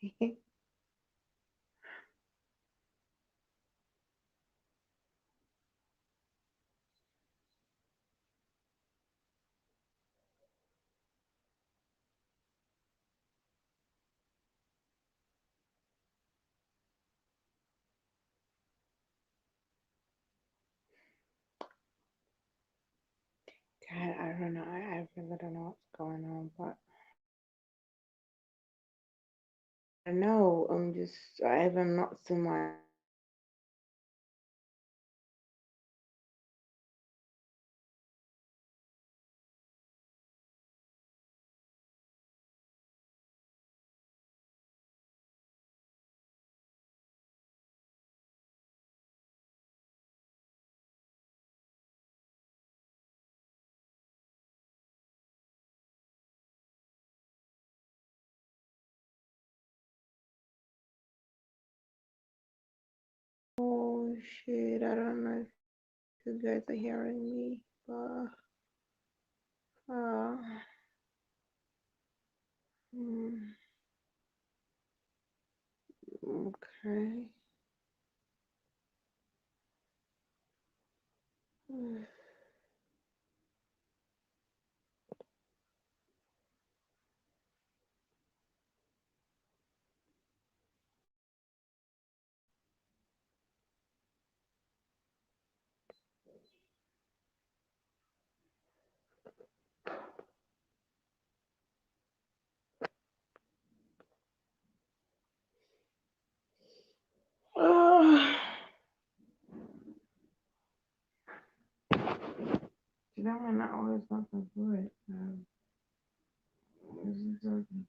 God, I don't know. I really don't know what's going on, but I know I haven't not seen my. Oh shit! I don't know if you guys are hearing me, but uh, mm, okay. Oh, that might not always not so good. This is doesn't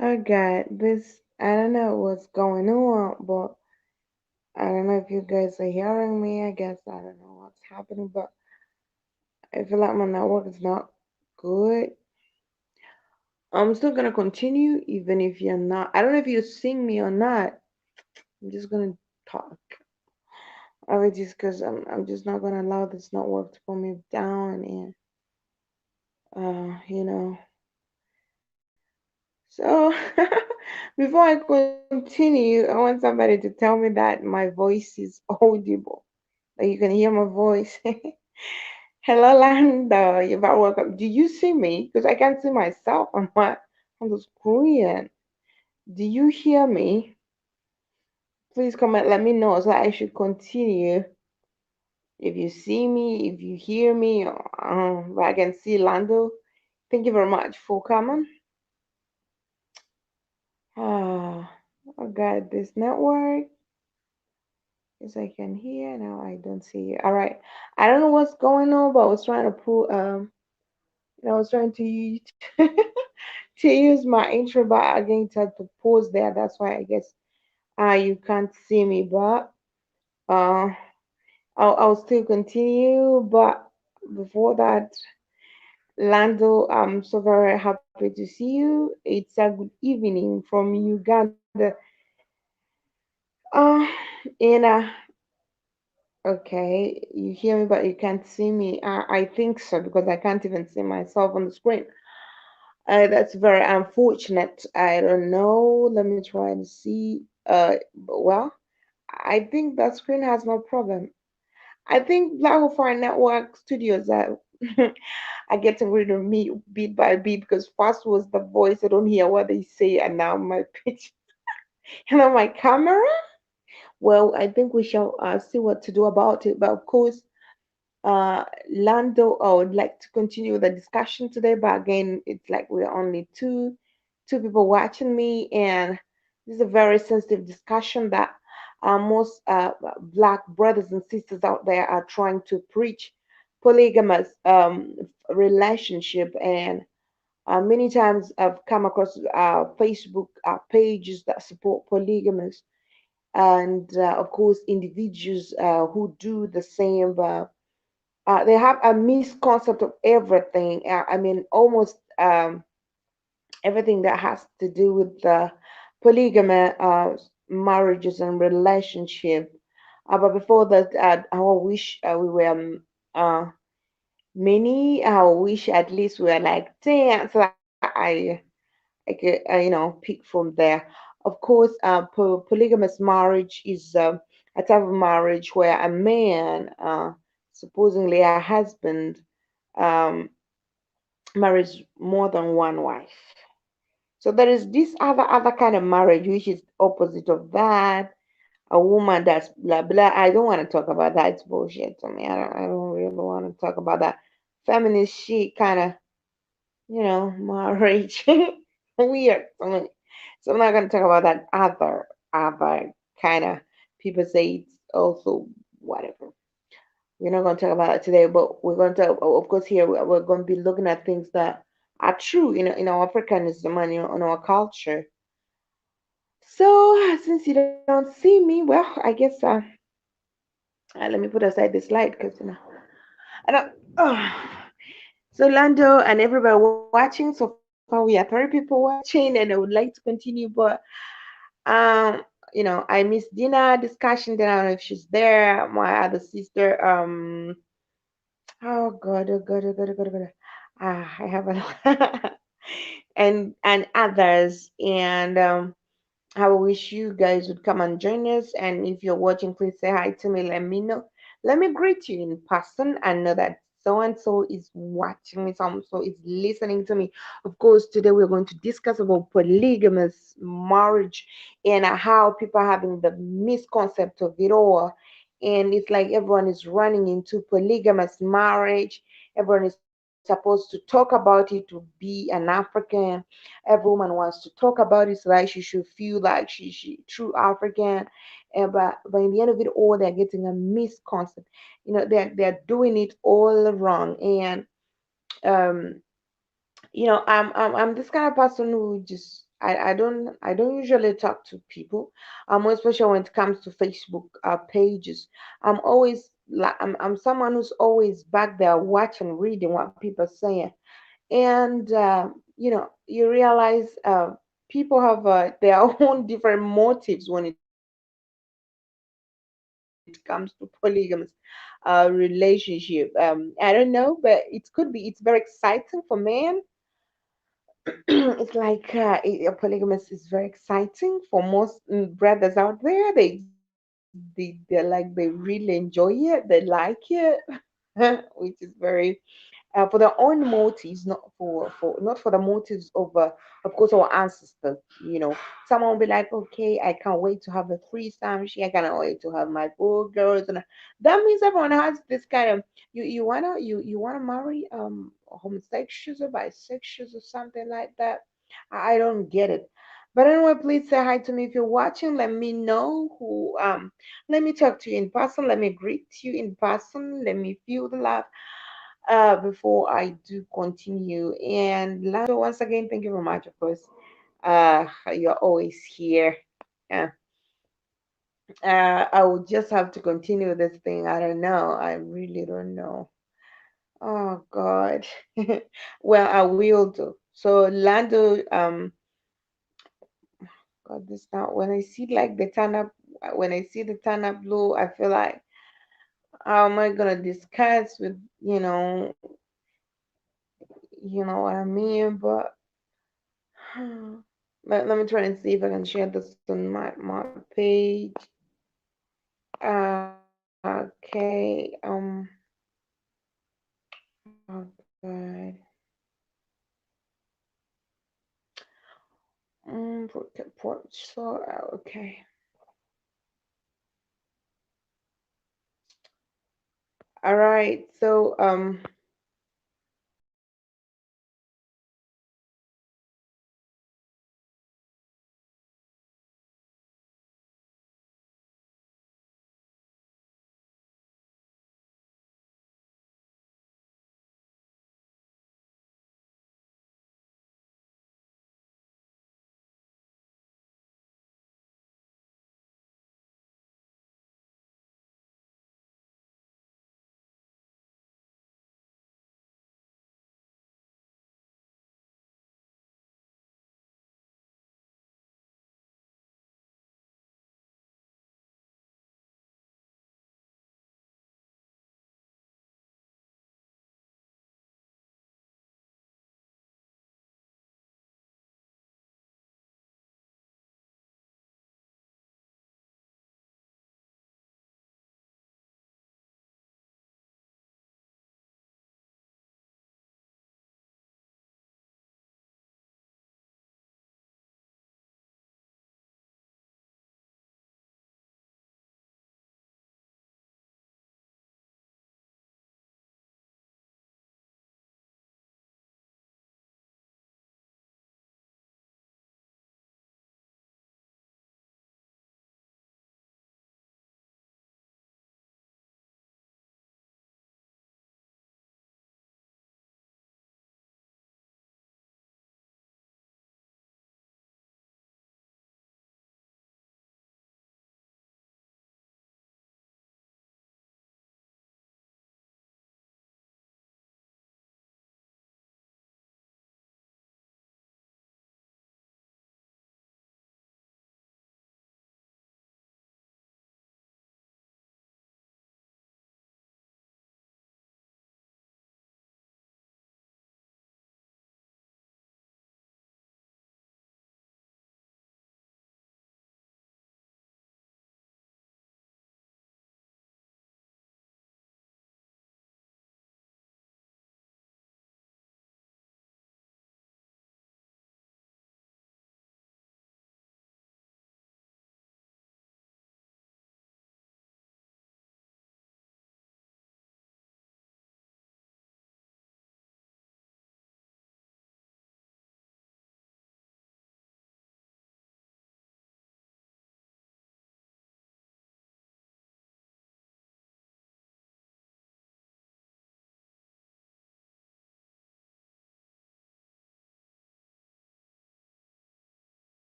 Oh God, this I don't know what's going on, but I don't know if you guys are hearing me. I guess I don't know what's happening, but I feel like my network is not good. I'm still gonna continue even if you're not. I don't know if you sing me or not. I'm just gonna talk. I will just because I'm just not gonna allow this network to pull me down and you know. So before I continue, I want somebody to tell me that my voice is audible. Like you can hear my voice. Hello, Lando. You're very welcome. Do you see me? Because I can't see myself on the screen. Do you hear me? Please comment. Let me know so I should continue. If you see me, if you hear me, I can see Lando. Thank you very much for coming. Ah, oh God, this network. Yes, I can hear now. I don't see you. All right. I don't know what's going on, but I was trying to pull. I was trying to use, to use my intro, but again, it had to pause there. That's why I guess you can't see me, but uh, I'll still continue. But before that, Lando, I'm so very happy to see you. It's a good evening from Uganda. Uh, and okay, you hear me, but you can't see me. I think so because I can't even see myself on the screen. That's very unfortunate. I don't know. Let me try and see. Well, I think that screen has no problem. I think Black Fire Network Studios are getting rid of me bit by bit because first was the voice. I don't hear what they say, and now my pitch and now my camera. Well, I think we shall see what to do about it. But of course, Lando, I would like to continue the discussion today, but again, it's like we're only two people watching me, and this is a very sensitive discussion that most black brothers and sisters out there are trying to preach polygamous relationship, and many times I've come across Facebook pages that support polygamous, and of course, individuals who do the same. They have a misconcept of everything. I mean, almost everything that has to do with the polygamy, marriages and relationship. But before that, I wish we were many. I wish at least we were like 10, so that I could, pick from there. Of course, polygamous marriage is a type of marriage where a man, supposedly a husband, um, marries more than one wife. So there is this other kind of marriage which is opposite of that. A woman that's blah blah. I don't want to talk about that. It's bullshit to me. I don't really want to talk about that feminist shit kind of marriage. Weird to me. So I'm not gonna talk about that other kind of people say it's also whatever. We're not going to talk about it today, but we're going to, of course, here we're going to be looking at things that are true in our Africanism and in our culture. So, since you don't see me, well, I guess let me put aside this light because I don't. So, Lando and everybody watching, so far we are three people watching, and I would like to continue, but um, I miss Dina discussion. Then I don't know if she's there. My other sister, oh God, oh God, oh God, oh God, oh God. I have a and others, and I wish you guys would come and join us. And if you're watching, please say hi to me. Let me know. Let me greet you in person and know that so and so is watching me, so and so is listening to me. Of course, today we're going to discuss about polygamous marriage and how people are having the misconcept of it all. And it's like everyone is running into polygamous marriage. Everyone is supposed to talk about it to be an African. Every woman wants to talk about it so that she should feel like she true African. And but in the end of it all, they're getting a misconcept. They're doing it all wrong. And um I'm this kind of person who just I don't usually talk to people, especially when it comes to Facebook pages. I'm someone who's always back there watching, reading what people are saying, and you realize people have their own different motives when it comes to polygamous relationship. I don't know, but it's very exciting for men. It's like polygamous is very exciting for most brothers out there. They're like they really enjoy it. They like it, which is very for their own motives, not for the motives of course, our ancestors. Someone will be like, okay, I can't wait to have a threesome. I cannot wait to have my four girls, and that means everyone has this kind of you wanna marry homosexuals or bisexuals or something like that. I don't get it. But anyway, please say hi to me if you're watching. Let me know who let me talk to you in person. Let me greet you in person. Let me feel the love before I do continue. And Lando, once again, thank you very much. Of course, you're always here. Uh, I will just have to continue this thing. I don't know. I really don't know. Oh God. Well, I will do. So Lando, God, this now when I see like the turn up, when I see the turn up blue, I feel like how am I gonna discuss with you know what I mean? But let me try and see if I can share this on my page. Okay. Oh God. So okay. All right. So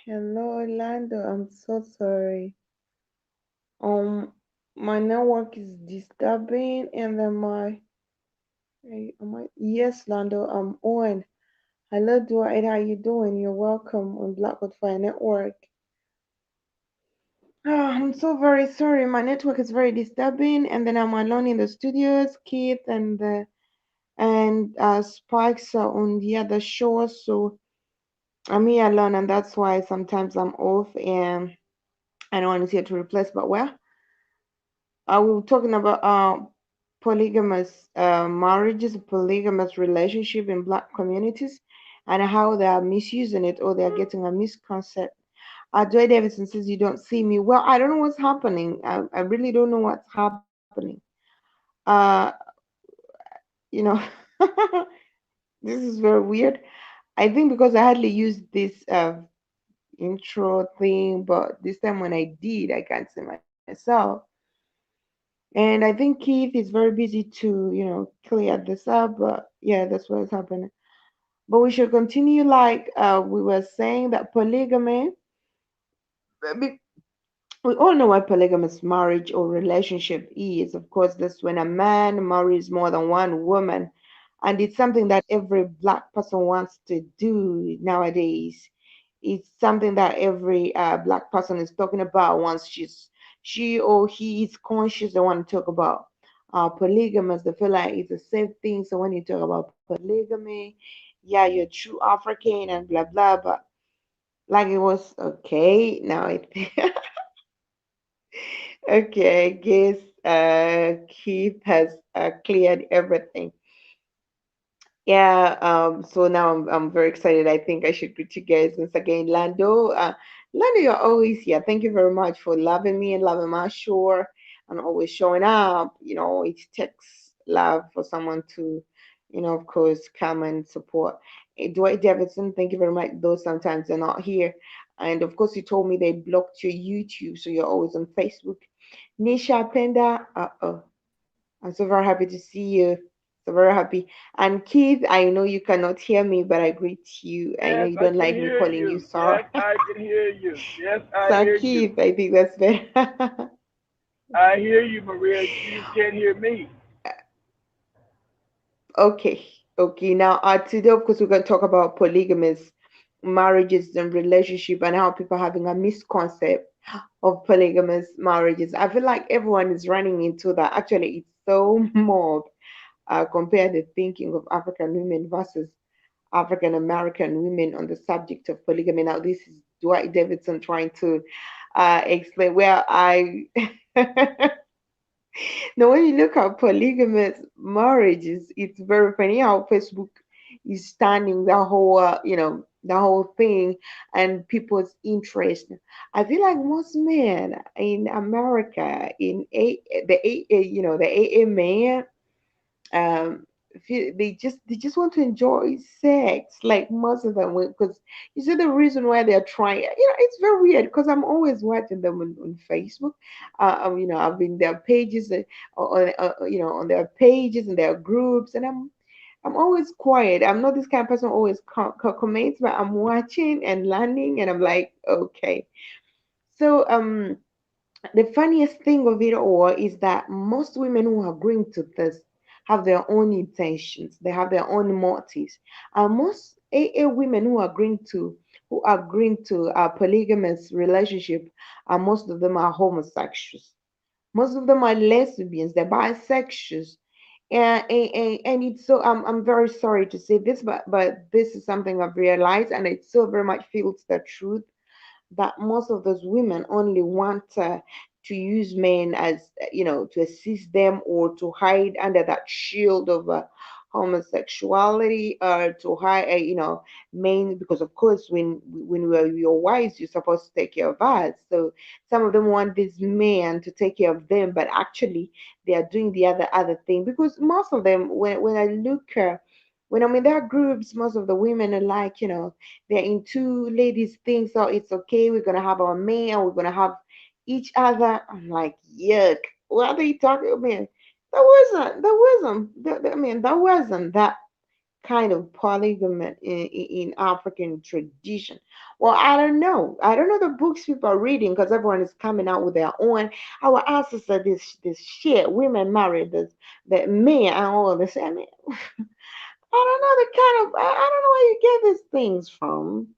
Hello, Orlando. I'm so sorry. Um, my network is disturbing, and then yes, Lando, I'm on. Hello, Dwight. How you doing? You're welcome on Blackwood Fire Network. I'm so very sorry. My network is very disturbing, and then I'm alone in the studios. Keith and Spikes are on the other shore, so I'm here alone, and that's why sometimes I'm off and I don't want to see it to replace. But well, we were talking about polygamous marriages, polygamous relationship in Black communities, and how they are misusing it or they are getting a misconcept. Joy Davidson says you don't see me. Well, I don't know what's happening. I really don't know what's happening. Uh, you know, this is very weird. I think because I hardly used this intro thing, but this time when I did, I can't see myself. And I think Keith is very busy to, clear this up. But yeah, that's what's happening. But we should continue like we were saying that polygamy. We all know what polygamous marriage or relationship is. Of course, that's when a man marries more than one woman, and it's something that every black person wants to do nowadays. It's something that every black person is talking about once she or he is conscious. They want to talk about polygamous. They feel like it's a safe thing. So when you talk about polygamy, yeah, you're true African and blah blah. But like it was okay. Now it Okay, I guess Keith has cleared everything. Yeah, so now I'm very excited. I think I should greet you guys once again. Lando, you're always here. Thank you very much for loving me and loving my show and always showing up. It takes love for someone to, of course, come and support. Dwight Davidson, thank you very much. Though sometimes they're not here. And of course, you told me they blocked your YouTube, so you're always on Facebook. Nisha Penda, I'm so very happy to see you. So very happy. And Keith, I know you cannot hear me, but I greet you. I know Yes, you I don't can like me hear calling you you. sir. Yes, I can hear you. Yes, I So hear you. Keith, I think that's better. I hear you, Maria. You just can't hear me. Okay. Okay. Now, today, of course, we're going to talk about polygamous marriages and relationship and how people are having a misconcept of polygamous marriages. I feel like everyone is running into that. Actually, it's so more compared to thinking of African women versus African American women on the subject of polygamy. Now, this is Dwight Davidson trying to explain where I. Now, when you look at polygamous marriages, it's very funny how Facebook is standing the whole thing and people's interest. I feel like most men in America, the AA man, um they just want to enjoy sex, like most of them, because you see the reason why they're trying. It's very weird because I'm always watching them on Facebook. I've been their pages, on their pages and their groups, and I'm always quiet. I'm not this kind of person who always comments, but I'm watching and learning, and I'm like, okay. So the funniest thing of it all is that most women who are agreeing to this have their own intentions. They have their own motives. And most AA women who are agreeing to a polygamous relationship, most of them are homosexuals. Most of them are lesbians. They're bisexuals. And it's so I'm very sorry to say this, but this is something I've realized, and it so very much feels the truth that most of those women only want to use men as to assist them or to hide under that shield of homosexuality, or to hide men, because of course when we are your wives, you're supposed to take care of us. So some of them want this man to take care of them, but actually they are doing the other thing, because most of them, when I look when I'm in their groups, most of the women are like, they're into ladies things, so it's okay. We're gonna have our man. We're gonna have each other. I'm like, yuck. What are they talking about? That wasn't. I mean, that wasn't that kind of polygamy in African tradition? Well, I don't know. I don't know the books people are reading because everyone is coming out with their own. Our ancestors, this shit, women married this, the men and all this. I mean, I don't know the kind of. I don't know where you get these things from.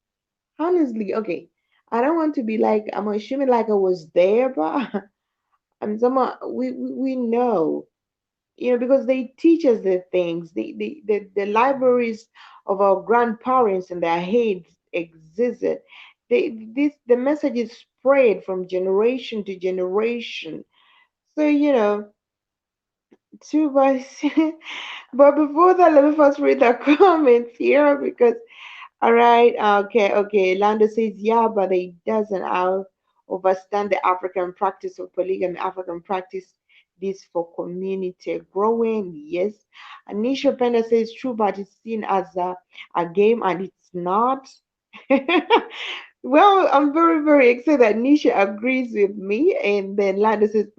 Honestly, okay. I don't want to be like I'm assuming like I was there, but I'm someone we know, because they teach us the things. The libraries of our grandparents and their heads existed. The message is spread from generation to generation. So too much. But before that, let me first read the comments here because all right. Okay. Okay. Lando says, yeah, but it doesn't overstand the African practice of polygamy. African practice this for community growing. Yes. Anisha Penda says, true, but it's seen as a game and it's not. Well, I'm very, very excited that Nisha agrees with me. And then Lando says,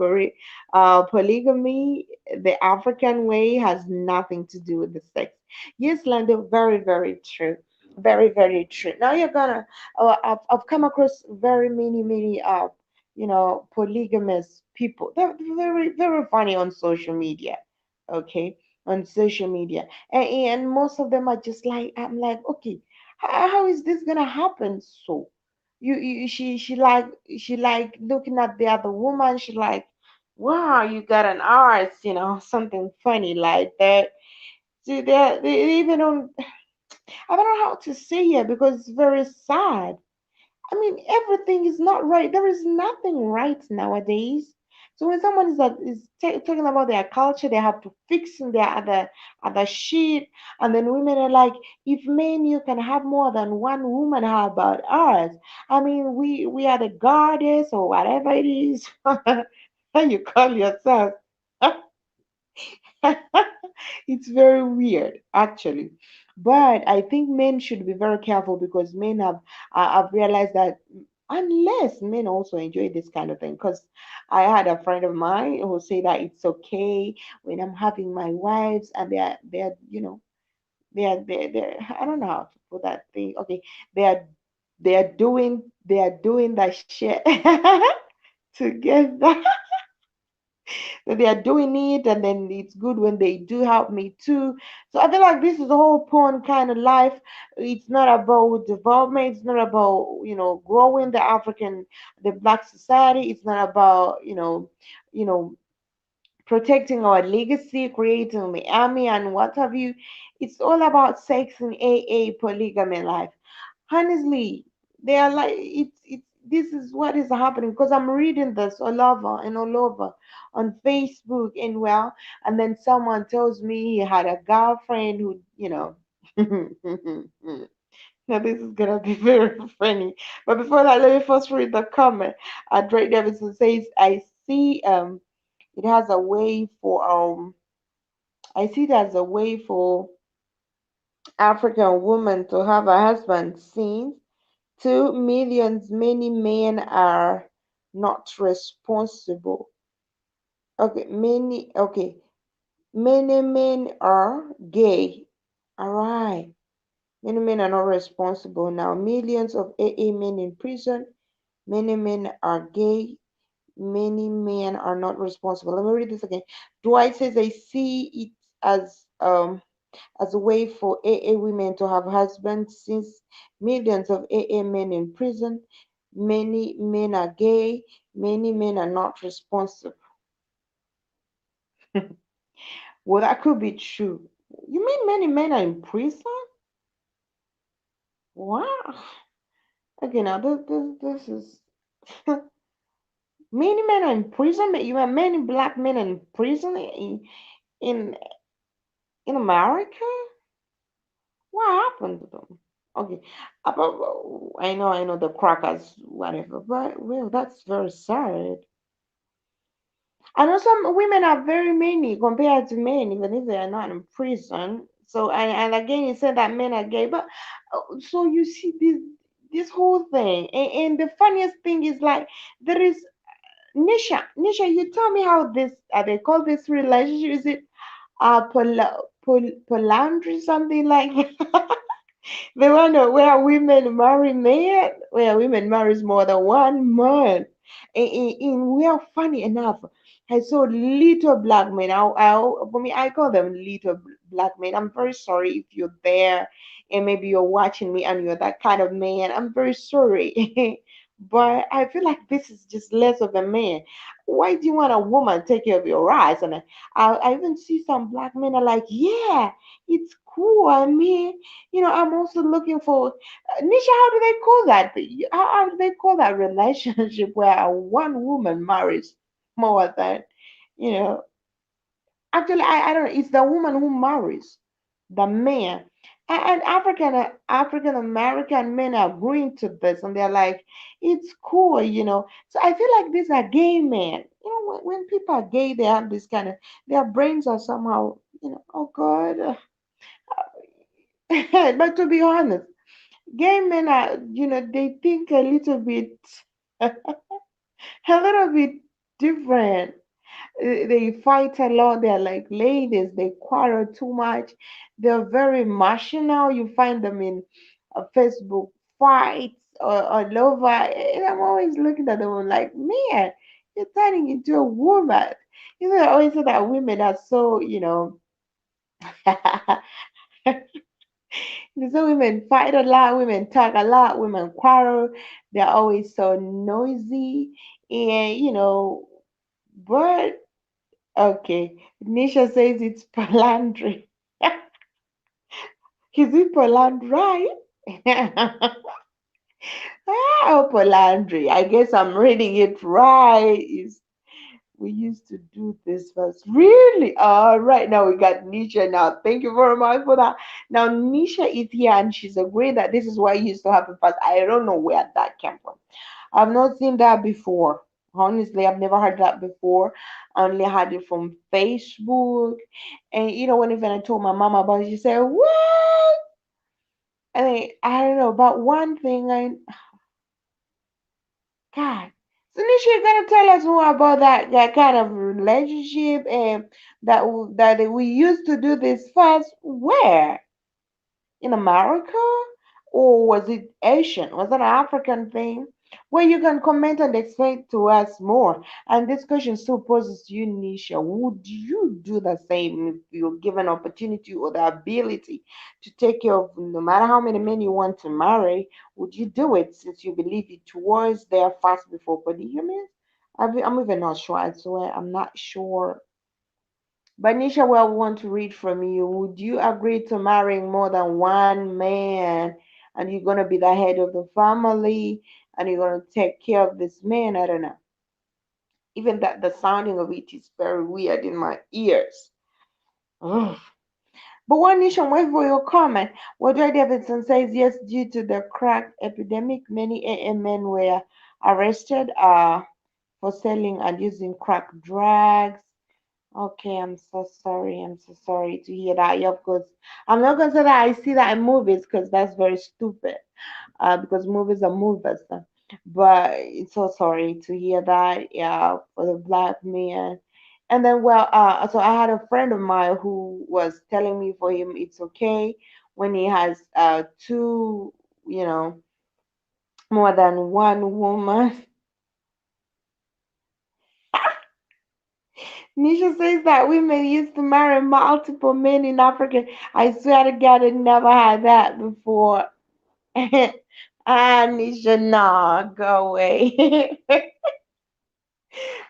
polygamy, the African way, has nothing to do with the sex. Yes, Lando, very, very true. Very, very true. Now you're gonna. I've come across very many polygamous people. They're very, very funny on social media. Okay, on social media, and most of them are just like, I'm like, okay, how is this gonna happen? So, she like looking at the other woman. She like, wow, you got an arse, something funny like that. See, they even don't. I don't know how to say it because it's very sad. I mean, everything is not right. There is nothing right nowadays. So when someone is talking about their culture, they have to fix in their other shit, and then women are like, if men you can have more than one woman, how about us? I mean, we are the goddess or whatever it is. How you call yourself? It's very weird, actually. But I think men should be very careful because men have realized that unless men also enjoy this kind of thing, because I had a friend of mine who said that it's okay when I'm having my wives and they're I don't know how to put that thing. Okay, they're they're doing that shit together. So they are doing it, and then it's good when they do help me too. So I feel like this is a whole porn kind of life. It's not about development. It's not about growing the black society. It's not about you know protecting our legacy, creating the army, and what have you. It's all about sex and AA polygamy life. Honestly, they are like it's this is what is happening because I'm reading this all over and all over on Facebook and and then someone tells me he had a girlfriend who now this is gonna be very funny. But before that, let me first read the comment. Drake Davidson says, I see it has a way for I see it as a way for African women to have a husband since 2 millions many men are not responsible. Many men are gay. All right. Many men are not responsible. Now millions of AA men in prison. Many men are gay. Many men are not responsible. Let me read this again. Dwight says I see it as a way for AA women to have husbands since millions of AA men in prison. Many men are gay. Many men are not responsible. Well, that could be true. You mean many men are in prison? Wow. Okay, now this is many men are in prison. You have many black men in prison in in America. What happened to them? Okay, I know the crackers, whatever, but well, that's very sad. I know some women are very many compared to men, even if they are not in prison. So, and again, you said that men are gay, but so you see this whole thing, and the funniest thing is like there is Nisha. You tell me how this they call this relationship? Is it polandry, something like that. The one where women marry men, where women marries more than one man. Where, funny enough, I saw little black men. For me, I call them little black men. I'm very sorry if you're there and maybe you're watching me and you're that kind of man. I'm very sorry. But I feel like this is just less of a man. Why do you want a woman to take care of your eyes? And I even see some black men are like, yeah, it's cool. I mean, I'm also looking for Nisha. How do they call that? How do they call that relationship where one woman marries more than, you know? Actually, I don't know. It's the woman who marries the man. And African American men are agreeing to this, and they're like, it's cool. So I feel like these are gay men. When people are gay, they have this kind of their brains are somehow, oh God. But to be honest, gay men are, they think a little bit different. They fight a lot. They're like ladies. They quarrel too much. They're very emotional. You find them in Facebook fights or all over. And I'm always looking at them I'm like, man, you're turning into a woman. I always say that women are so, so women fight a lot, women talk a lot, women quarrel. They're always so noisy. And, but okay. Nisha says it's polandry. Is it polandry? Oh, polandry. I guess I'm reading it right. We used to do this first. Really? All right. Now we got Nisha now. Thank you very much for that. Now Nisha is here and she's agreed that this is what used to happen first. I don't know where that came from. I've not seen that before. Honestly, I've never heard that before. I only had it from Facebook. And whenever I told my mom about it, she said, what? I don't know, about one thing God. So Nisha, you're gonna tell us more about that kind of relationship and that we used to do this first. Where? In America? Or was it Asian? Was it an African thing? Well, you can comment and explain to us more. And this question still poses to you, Nisha. Would you do the same if you're given opportunity or the ability to take care of no matter how many men you want to marry? Would you do it since you believe it was there fast before polygamy? I'm even not sure. I swear, I'm not sure. But Nisha, well, we want to read from you. Would you agree to marrying more than one man and you're going to be the head of the family and you're going to take care of this man? I don't know. Even that the sounding of it is very weird in my ears. Ugh. But one nation, wait for your comment. Woodrow Davidson says yes, due to the crack epidemic, many AA men were arrested for selling and using crack drugs. Okay, I'm so sorry. I'm so sorry to hear that. Yeah, of course. I'm not gonna say that I see that in movies because that's very stupid. Because movies are movies. But it's so sorry to hear that. Yeah, for the black man. And then, well, so I had a friend of mine who was telling me for him it's okay when he has two, you know, more than one woman. Nisha says that women used to marry multiple men in Africa. I swear to God, I never had that before. Nisha, nah, go away.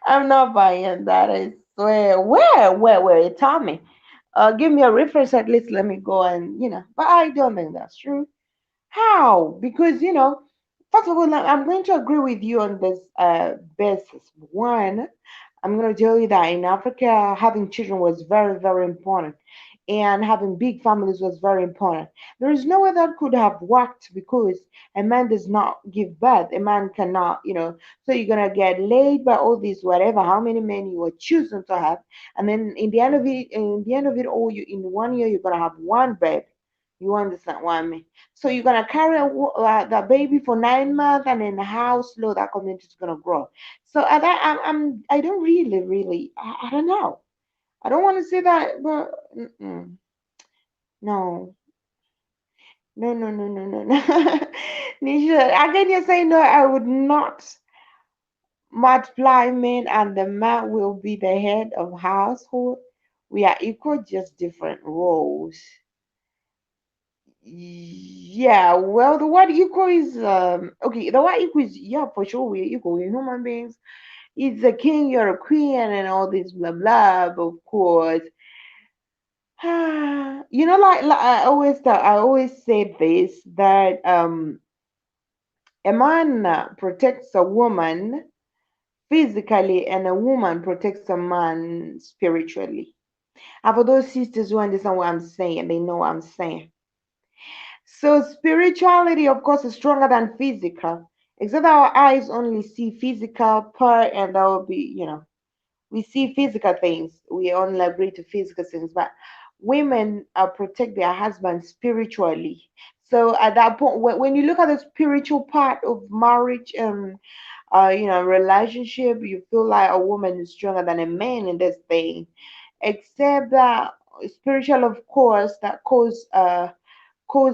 I'm not buying that. I swear. Where? Tell me. Give me a reference at least. Let me go and But I don't think that's true. How? Because first of all, I'm going to agree with you on this basis. One, I'm going to tell you that in Africa, having children was very, very important. And having big families was very important. There is no way that could have worked because a man does not give birth. A man cannot, so you're going to get laid by all these, whatever, how many men you were choosing to have. And then in the end of it all, in 1 year, you're going to have one baby. You understand what I mean? So you're gonna carry the baby for 9 months, and then how slow that community is gonna grow. So I don't really, I don't know. I don't want to say that, but mm-mm. No, no, no, no, no, no, no. Nisha, again, you're saying no, I would not multiply men and the man will be the head of household. We are equal, just different roles. Yeah, well, the word equal is okay. The word equal is yeah, for sure. We're equal. We're human beings. It's a king, you're a queen, and all this blah blah. But of course, like I always say this that a man protects a woman physically, and a woman protects a man spiritually. And for those sisters who understand what I'm saying, they know what I'm saying. So spirituality, of course, is stronger than physical. Except our eyes only see physical part, and that will be, we see physical things. We only agree to physical things, but women protect their husbands spiritually. So at that point, when you look at the spiritual part of marriage, relationship, you feel like a woman is stronger than a man in this thing. Except that spiritual, of course, that cause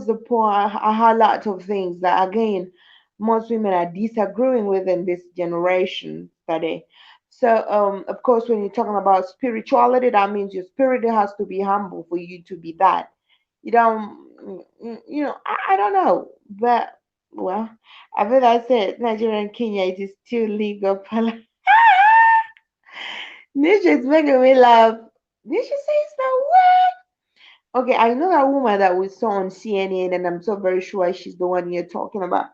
upon a whole lot of things that again most women are disagreeing with in this generation today. So of course when you're talking about spirituality, that means your spirit has to be humble for you to be that. You don't I don't know. But well, I feel I said Nigeria and Kenya it is still legal. Nisha is making me laugh. Nisha says the what? Okay, I know that woman that we saw on CNN, and I'm so very sure she's the one you're talking about.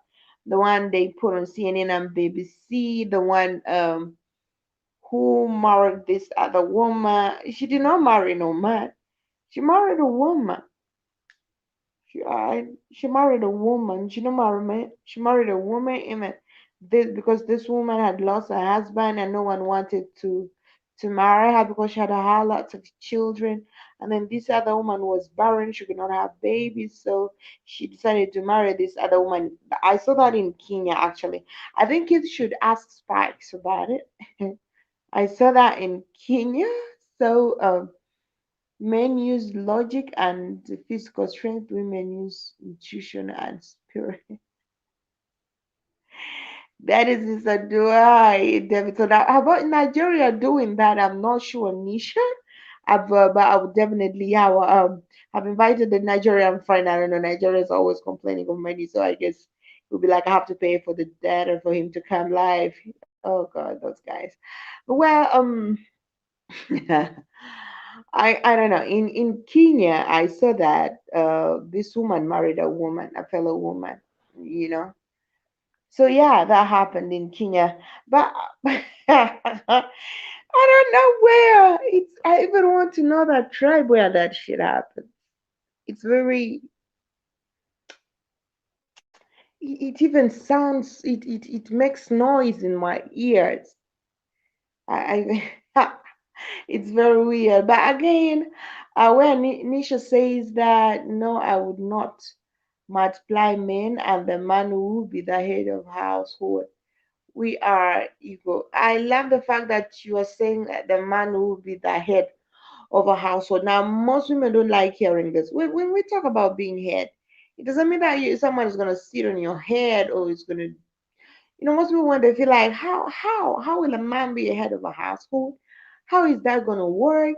The one they put on CNN and BBC, the one who married this other woman. She did not marry no man. She married a woman. She married a woman. She didn't marry man. She married a woman, and this because this woman had lost her husband, and no one wanted to marry her because she had a whole lot of children. And then this other woman was barren; she could not have babies, so she decided to marry this other woman. I saw that in Kenya actually. I think kids should ask Spikes about it. I saw that in Kenya. So men use logic and physical strength, women use intuition and spirit. That is Mr. Duai, David. So now, how about Nigeria doing that? I'm not sure, Nisha. But I would definitely have invited the Nigerian friend. I don't know. Nigeria is always complaining of money, so I guess it would be like I have to pay for the data for him to come live. Oh God, those guys. Well, I don't know. In Kenya, I saw that this woman married a woman, a fellow woman. You know. So yeah, that happened in Kenya. But I don't know where. It's I even want to know that tribe where that shit happened. It's very. It even sounds. It makes noise in my ears. I it's very weird. But again, where Nisha says that no, I would not multiply men, and the man who will be the head of household. We are equal. I love the fact that you are saying that the man who will be the head of a household. Now, most women don't like hearing this. When we talk about being head, it doesn't mean that someone is going to sit on your head or is going to most people when they feel like how will a man be a head of a household? How is that gonna work?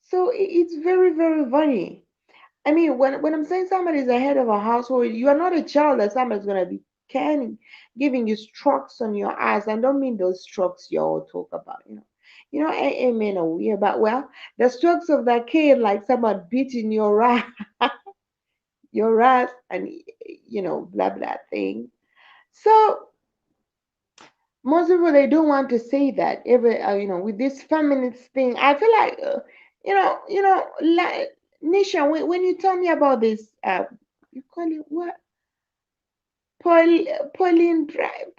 So it's very very funny. I mean, when I'm saying somebody is a head of a household, you are not a child that somebody's gonna be canning, giving you strokes on your eyes. I don't mean those strokes you all talk about. Amen are weird, but well, the strokes of that kid, like someone beating your ass, and blah blah thing. So most people they don't want to say that every with this feminist thing I feel like like Nisha when you tell me about this you call it what Pauline drive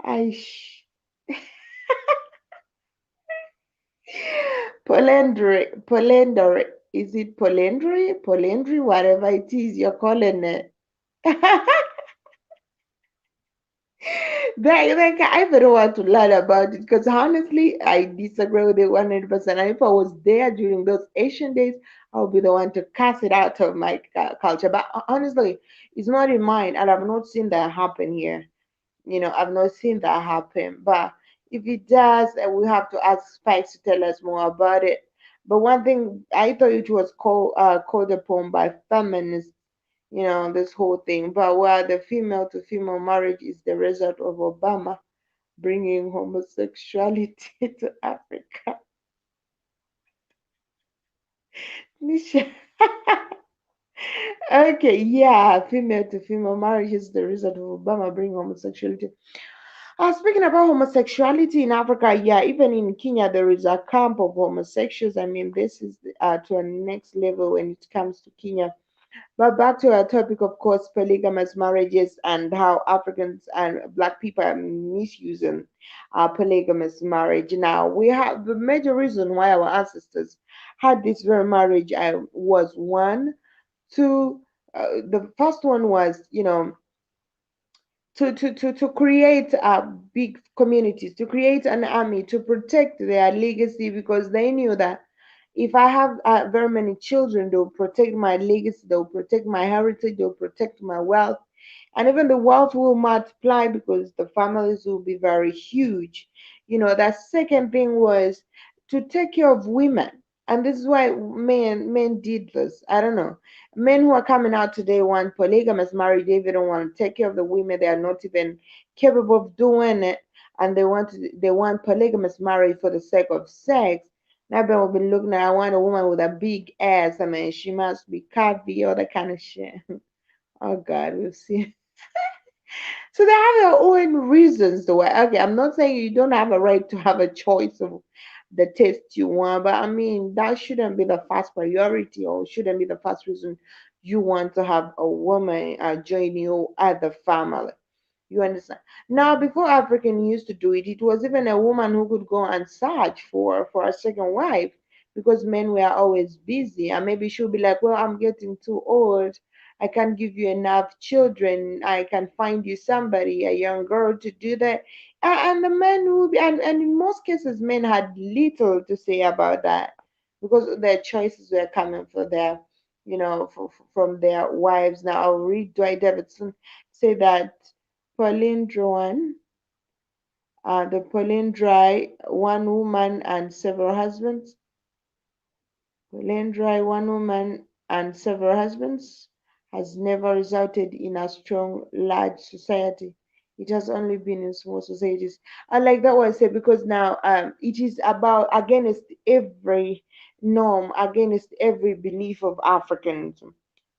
I polendry is it polendry whatever it is you're calling it I even don't want to learn about it because honestly, I disagree with it 100%. And if I was there during those Asian days, I would be the one to cast it out of my culture. But honestly, it's not in mine, and I've not seen that happen here. I've not seen that happen. But if it does, we have to ask Spikes to tell us more about it. But one thing I thought it was called upon by feminists, this whole thing. But while the female to female marriage is the result of Obama bringing homosexuality to Africa. Nisha. Okay, yeah, female to female marriage is the result of Obama bringing homosexuality. Speaking about homosexuality in Africa, yeah, even in Kenya, there is a camp of homosexuals. I mean, this is to a next level when it comes to Kenya. But back to our topic, of course, polygamous marriages and how Africans and Black people are misusing polygamous marriage. Now, we have the major reason why our ancestors had this very marriage was one, two, the first one was, to create big communities, to create an army, to protect their legacy because they knew that if I have very many children, they'll protect my legacy, they'll protect my heritage, they'll protect my wealth. And even the wealth will multiply because the families will be very huge. That second thing was to take care of women. And this is why men did this. I don't know. Men who are coming out today want polygamous marriage. They don't want to take care of the women. They are not even capable of doing it, and they want polygamous marriage for the sake of sex. I've been looking at. I want a woman with a big ass. I mean, she must be curvy, all that kind of shit. Oh God, we'll see. So they have their own reasons though. Okay, I'm not saying you don't have a right to have a choice of the taste you want, but I mean that shouldn't be the first priority or shouldn't be the first reason you want to have a woman join you at the family. You understand? Now, before African used to do it, it was even a woman who could go and search for a second wife because men were always busy. And maybe she'll be like, "Well, I'm getting too old. I can't give you enough children. I can find you somebody, a young girl, to do that." And the men will be, and in most cases, men had little to say about that because their choices were coming for their, from their wives. Now, I'll read Dwight Davidson say that Polindroan, the Polindri, one woman and several husbands. Polindri, one woman and several husbands, has never resulted in a strong, large society. It has only been in small societies. I like that what I said because now it is about against every norm, against every belief of Africans.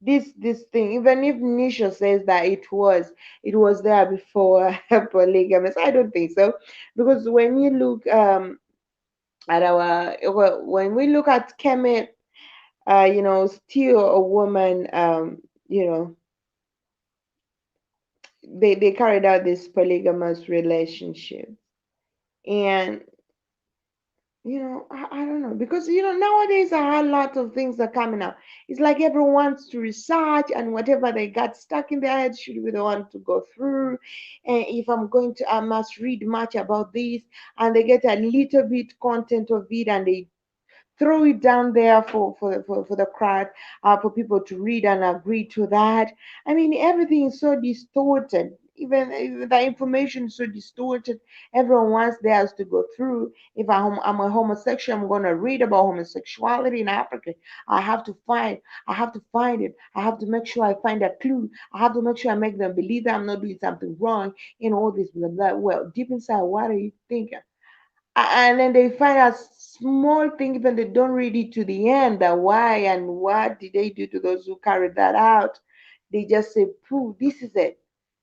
This thing, even if Nisha says that it was there before polygamous, I don't think so. Because when you look at our well, when we look at Kemet, still a woman, they carried out this polygamous relationship. And I don't know because nowadays a lot of things are coming out. It's like everyone wants to research and whatever they got stuck in their head should be the one to go through. And if I'm going to, I must read much about this, and they get a little bit content of it and they throw it down there for the crowd, for people to read and agree to that. I mean, everything is so distorted. Even the information is so distorted. Everyone wants theirs to go through. If I'm a homosexual, I'm going to read about homosexuality in Africa. I have to find it. I have to make sure I find a clue. I have to make sure I make them believe that I'm not doing something wrong in all this blah blah. Well, deep inside, what are you thinking? And then they find a small thing, even they don't read it to the end, that why and what did they do to those who carried that out. They just say, pooh, this is it,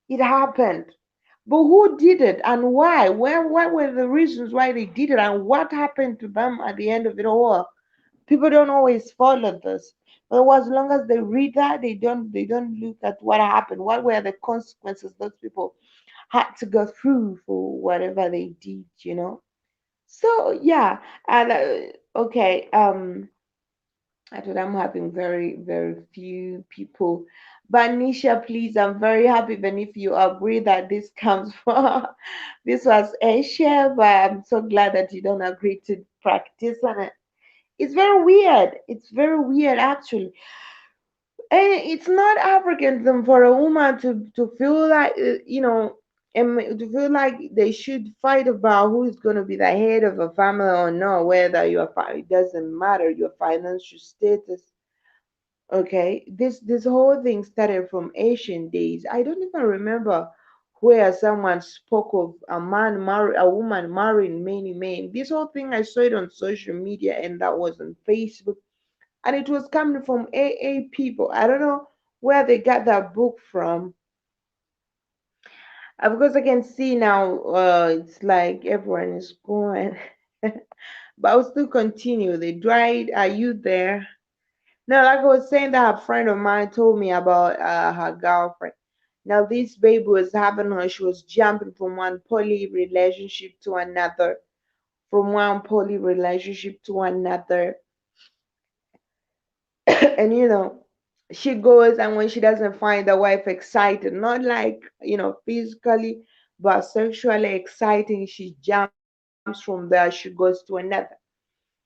it happened. But who did it and why? What were the reasons why they did it and what happened to them at the end of it all? People don't always follow this. But as long as they read that, they don't look at what happened, what were the consequences those people had to go through for whatever they did. So yeah, and okay, I thought I'm having very, very few people, But Nisha, please, I'm very happy even if you agree that this comes from this was Asia, but I'm so glad that you don't agree to practice on it. It's very weird. It's very weird actually. And it's not Africanism for a woman to feel like to feel like they should fight about who is going to be the head of a family or not, whether it doesn't matter your financial status. Okay, this whole thing started from ancient days. I don't even remember where someone spoke of a woman marrying many men. This whole thing I saw it on social media, and that was on Facebook, and it was coming from AA people. I don't know where they got that book from. Because I can see now, it's like everyone is going. But I'll still continue. They dried. Are you there? No, like I was saying, that a friend of mine told me about her girlfriend. Now, this baby was having her, she was jumping from one poly relationship to another, from one poly relationship to another. And she goes, and when she doesn't find the wife excited, not like physically, but sexually exciting, she jumps from there, she goes to another.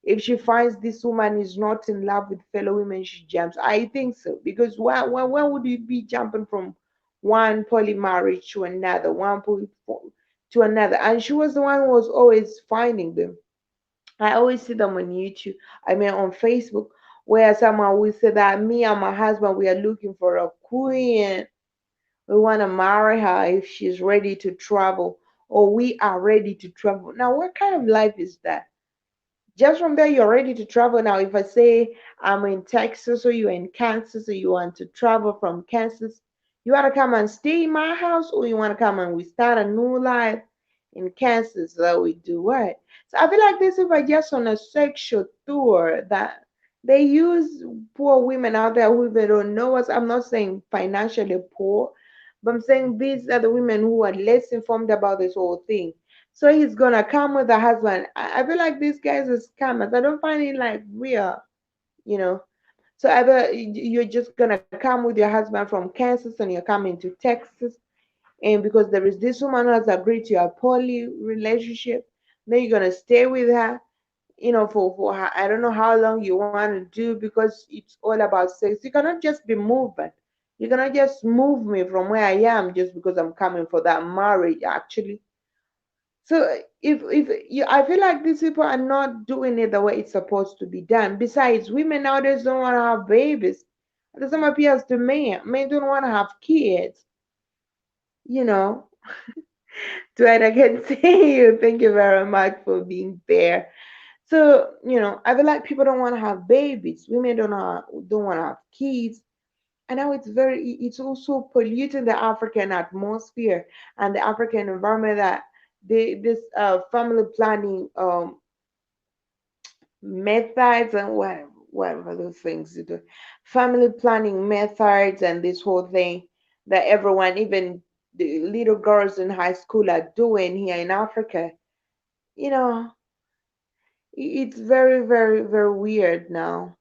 If she finds this woman is not in love with fellow women, she jumps. I think so, because why would you be jumping from one poly marriage to another, to another? And she was the one who was always finding them. I always see them on YouTube. I mean, on Facebook, where someone will say that me and my husband, we are looking for a queen. We want to marry her if she's ready to travel, or we are ready to travel. Now, what kind of life is that? Just from there, you're ready to travel. Now, if I say I'm in Texas or you're in Kansas or you want to travel from Kansas, you want to come and stay in my house, or you want to come and we start a new life in Kansas that we do what? So I feel like this if I just on a sexual tour that they use poor women out there who even don't know us. I'm not saying financially poor, but I'm saying these are the women who are less informed about this whole thing. So he's gonna come with a husband. I feel like these guys are scammers. I don't find it like real, you know. So either you're just gonna come with your husband from Kansas and you're coming to Texas, and because there is this woman who has agreed to a poly relationship, then you're gonna stay with her, for I don't know how long you want to do, because it's all about sex. You cannot just be moving. You cannot just move me from where I am just because I'm coming for that marriage. Actually, so if you, I feel like these people are not doing it the way it's supposed to be done. Besides, women nowadays don't want to have babies. The same appears to men. Men don't want to have kids. You know. Dwight, I can see you. Thank you very much for being there. So I feel like people don't want to have babies. Women don't want to have kids. And now it's also polluting the African atmosphere and the African environment, that this family planning methods and whatever those things you do, family planning methods, and this whole thing that everyone, even the little girls in high school, are doing here in Africa. You know, it's very, very, very weird now.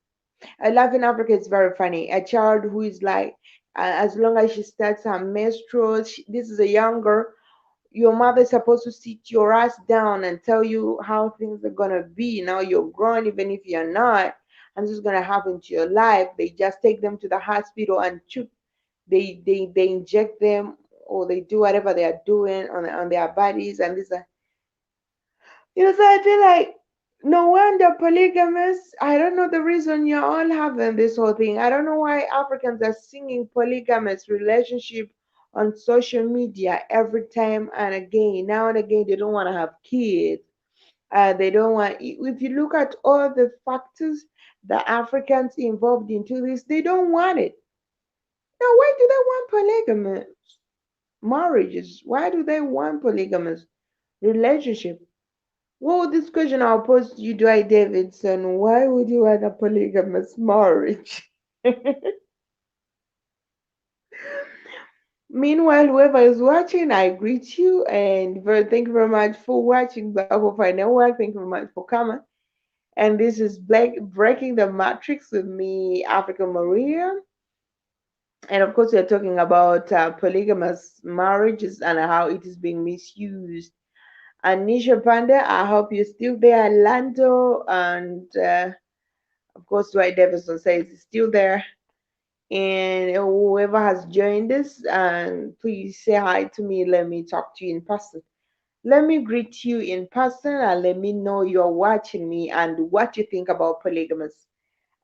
I love in Africa, it's very funny. A child who is like, as long as she starts her menstrual, this is a young girl, your mother is supposed to sit your ass down and tell you how things are gonna be. Now you're grown, even if you're not, and this is gonna happen to your life. They just take them to the hospital and choop, they inject them, or they do whatever they are doing on their bodies, and this so I feel like no wonder polygamous. I don't know the reason you're all having this whole thing. I don't know why Africans are singing polygamous relationship on social media every time and again. Now and again, they don't want to have kids. They don't want. If you look at all the factors the Africans involved into this, they don't want it. Now, why do they want polygamous marriages? Why do they want polygamous relationship? Well, this question I'll pose to you, Dwight Davidson. Why would you want a polygamous marriage? Meanwhile, whoever is watching, I greet you and thank you very much for watching Black Profile Network. Thank you very much for coming. And this is Black Breaking the Matrix with me, Africa Maria. And of course, we're talking about polygamous marriages and how it is being misused. And Nisha Panda, I hope you're still there. Lando, and of course, Dwight Davison says he's still there. And whoever has joined us, and please say hi to me. Let me talk to you in person. Let me greet you in person and let me know you're watching me and what you think about polygamous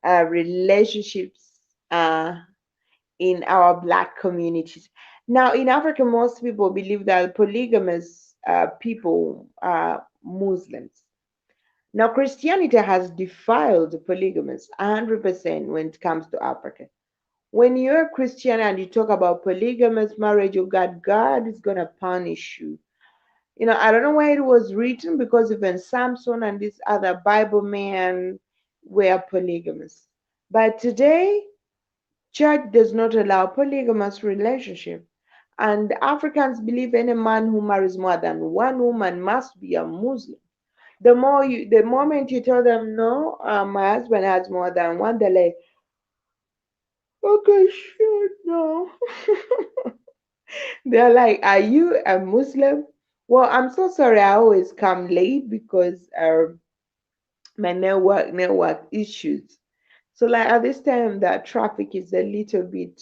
relationships in our black communities. Now, in Africa, most people believe that polygamous people are Muslims. Now, Christianity has defiled polygamous 100% when it comes to Africa. When you're a Christian and you talk about polygamous marriage, oh God is going to punish you. I don't know why it was written because even Samson and this other Bible man were polygamous. But today, church does not allow polygamous relationship. And Africans believe any man who marries more than one woman must be a Muslim. The moment you tell them no, my husband has more than one, they're like, okay, sure, no. They're like, are you a Muslim? Well, I'm so sorry. I always come late because my network issues. So like at this time, that traffic is a little bit,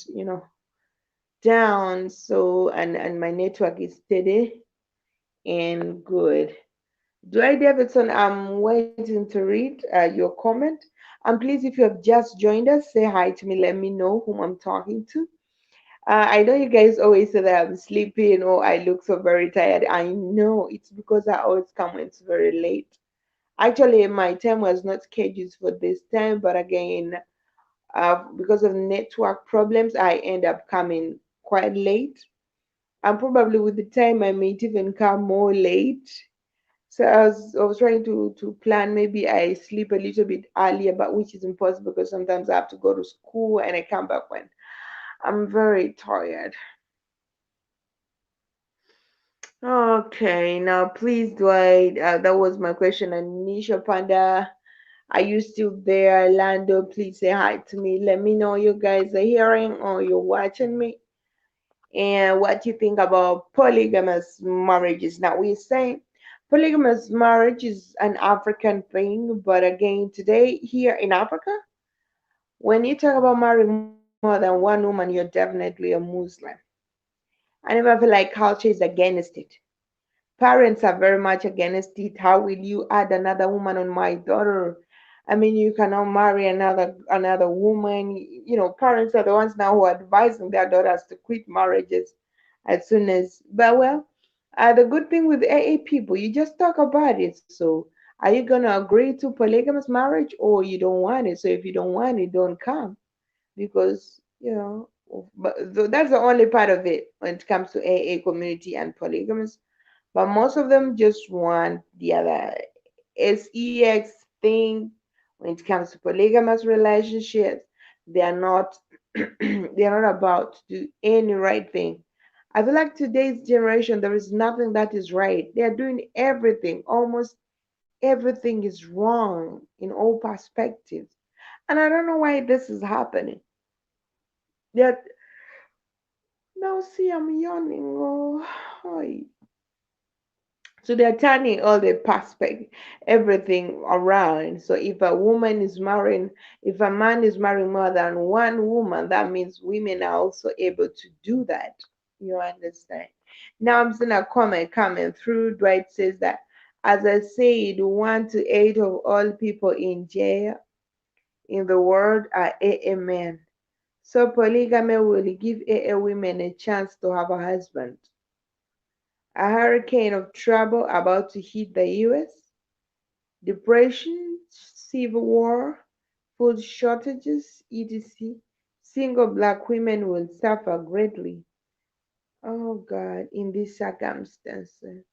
down. So and my network is steady and good. Dwight Davidson, I'm waiting to read your comment. And please, if you have just joined us, say hi to me. Let me know whom I'm talking to. I know you guys always say that I'm sleeping or I look so very tired. I know it's because I always come when it's very late. Actually, my time was not scheduled for this time, but again, because of network problems, I end up coming quite late. And probably with the time, I might even come more late. So I was trying to plan. Maybe I sleep a little bit earlier, but which is impossible because sometimes I have to go to school and I come back when I'm very tired. Okay, now please, Dwight. That was my question. Anisha Panda, are you still there? Lando, please say hi to me. Let me know you guys are hearing or you're watching me and what you think about polygamous marriages. Now, we're saying polygamous marriage is an African thing, but again, today here in Africa, when you talk about marrying more than one woman, you're definitely a Muslim. I never feel like culture is against it. Parents are very much against it. How will you add another woman on my daughter? I mean, you cannot marry another woman. Parents are the ones now who are advising their daughters to quit marriages as soon as. But well, the good thing with AA people, you just talk about it. So, are you gonna agree to polygamous marriage or you don't want it? So if you don't want it, don't come because but that's the only part of it when it comes to AA community and polygamous. But most of them just want the other sex thing. When it comes to polygamous relationships, they are not they are not about to do any right thing. I feel like today's generation there is nothing that is right. They are doing everything. Almost everything is wrong in all perspectives. And I don't know why this is happening. That now see I'm yawning. Oh, hi. So they're turning all the perspective, everything around. So if a man is marrying more than one woman, that means women are also able to do that. You understand? Now I'm seeing a comment coming through. Dwight says that, as I said, 1 to 8 of all people in jail in the world are AA men. So polygamy will give AA women a chance to have a husband. A hurricane of trouble about to hit the US, depression, civil war, food shortages, etc. Single black women will suffer greatly. Oh God, in these circumstances.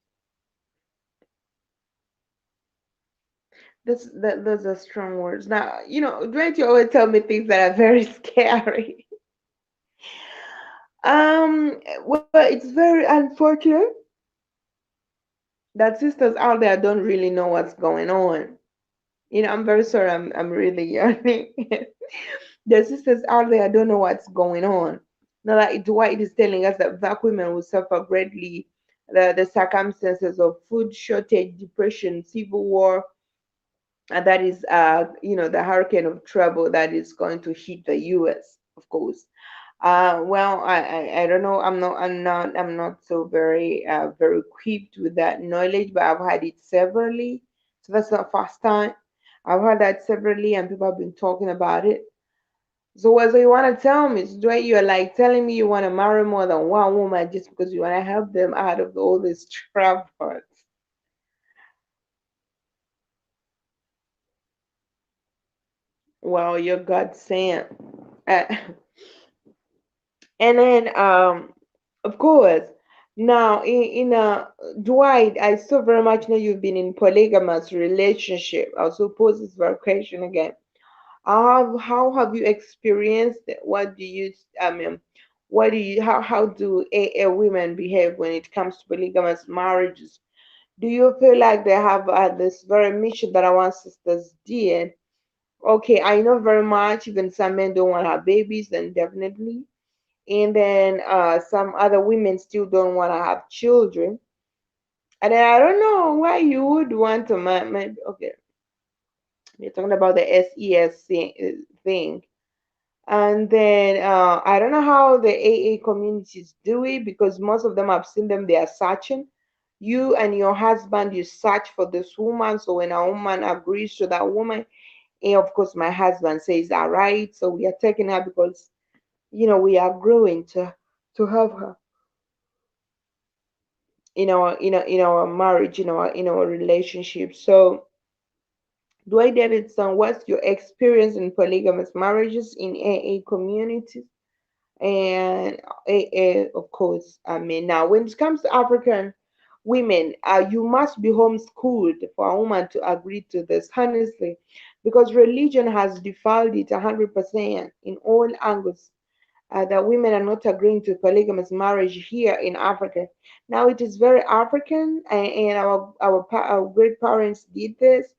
Those are strong words. Now, don't you always tell me things that are very scary? Well, it's very unfortunate that sisters out there don't really know what's going on. I'm very sorry. I'm really yawning. The sisters out there don't know what's going on. Now, like Dwight is telling us that black women will suffer greatly the circumstances of food shortage, depression, civil war, and that is the hurricane of trouble that is going to hit the US, of course. Well, I don't know. I'm not so very equipped with that knowledge, but I've had it severally. So that's not first time. I've heard that severally, and people have been talking about it. So what? So you want to tell me? So Dwayne, you're like telling me you want to marry more than one woman just because you want to help them out of all these troubles? Well, you're God sent. Uh, and then of course, now in Dwight, I so very much know you've been in polygamous relationship. I'll suppose this very question again. How have you experienced it? What do you I mean? What do you how do a women behave when it comes to polygamous marriages? Do you feel like they have this very mission that our ancestors did? Okay, I know very much. Even some men don't want to have babies, then definitely. And then some other women still don't want to have children. And then I don't know why you would want to okay, you're talking about the SES thing. And then I don't know how the AA communities do it because most of them I've seen them, they are searching. You and your husband, you search for this woman. So when a woman agrees to that woman, and of course my husband says, all right, so we are taking her because we are growing to have her in our marriage, in our relationship. So Dwight Davidson, what's your experience in polygamous marriages in AA communities? And of course, I mean, now when it comes to African women, you must be homeschooled for a woman to agree to this, honestly, because religion has defiled it 100% in all angles. That women are not agreeing to polygamous marriage here in Africa. Now it is very African, and our great parents did this.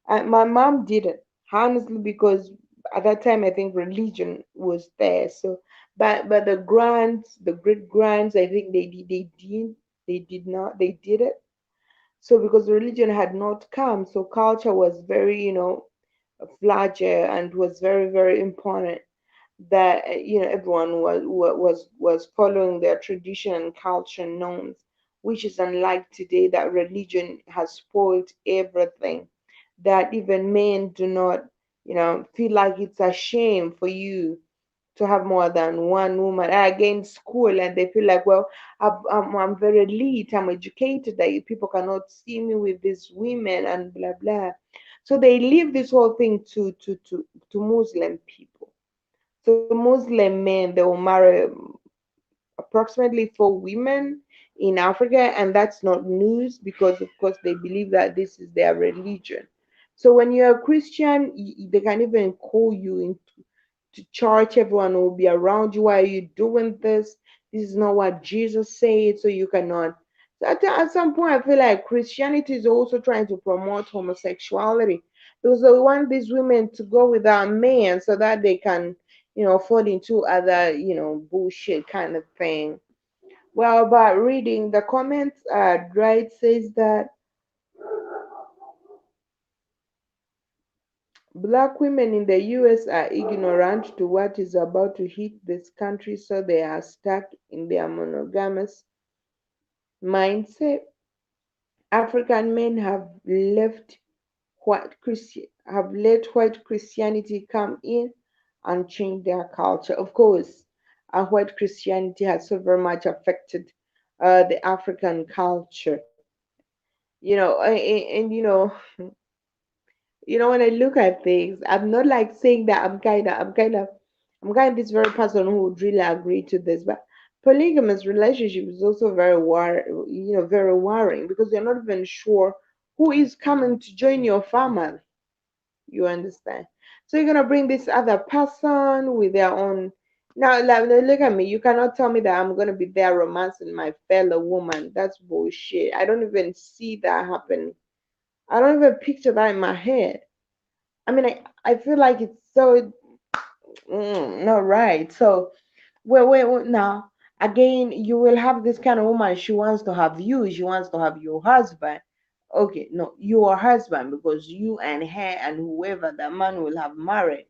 My mom didn't, honestly, because at that time I think religion was there. So, but the great grands, I think they did it. So because religion had not come, so culture was very fragile and was very very important that everyone was following their tradition and culture norms, which is unlike today that religion has spoiled everything. That even men do not, feel like it's a shame for you to have more than one woman. I again school and they feel like, well, I'm very elite, I'm educated, that people cannot see me with these women and blah blah. So they leave this whole thing to Muslim people. So Muslim men, they will marry approximately 4 women in Africa, and that's not news because, of course, they believe that this is their religion. So when you're a Christian, they can even call you into to church. Everyone will be around you. Why are you doing this? This is not what Jesus said, so you cannot. So at some point, I feel like Christianity is also trying to promote homosexuality because they want these women to go without men so that they can fall into other, bullshit kind of thing. Well, but reading the comments, Dwight says that black women in the US are ignorant to what is about to hit this country, so they are stuck in their monogamous mindset. African men have let white Christianity come in and change their culture. Of course, white Christianity has so very much affected the African culture. And when I look at things, I'm not like saying that I'm kind of this very person who would really agree to this, but polygamous relationship is also very worrying because you're not even sure who is coming to join your family. You understand? So you're gonna bring this other person with their own. Now, like, look at me. You cannot tell me that I'm gonna be there romancing my fellow woman. That's bullshit. I don't even see that happening. I don't even picture that in my head. I mean, I feel like it's so not right. So wait, now again, you will have this kind of woman. She wants to have you. She wants to have your husband. Okay, no, your husband, because you and her and whoever the man will have married,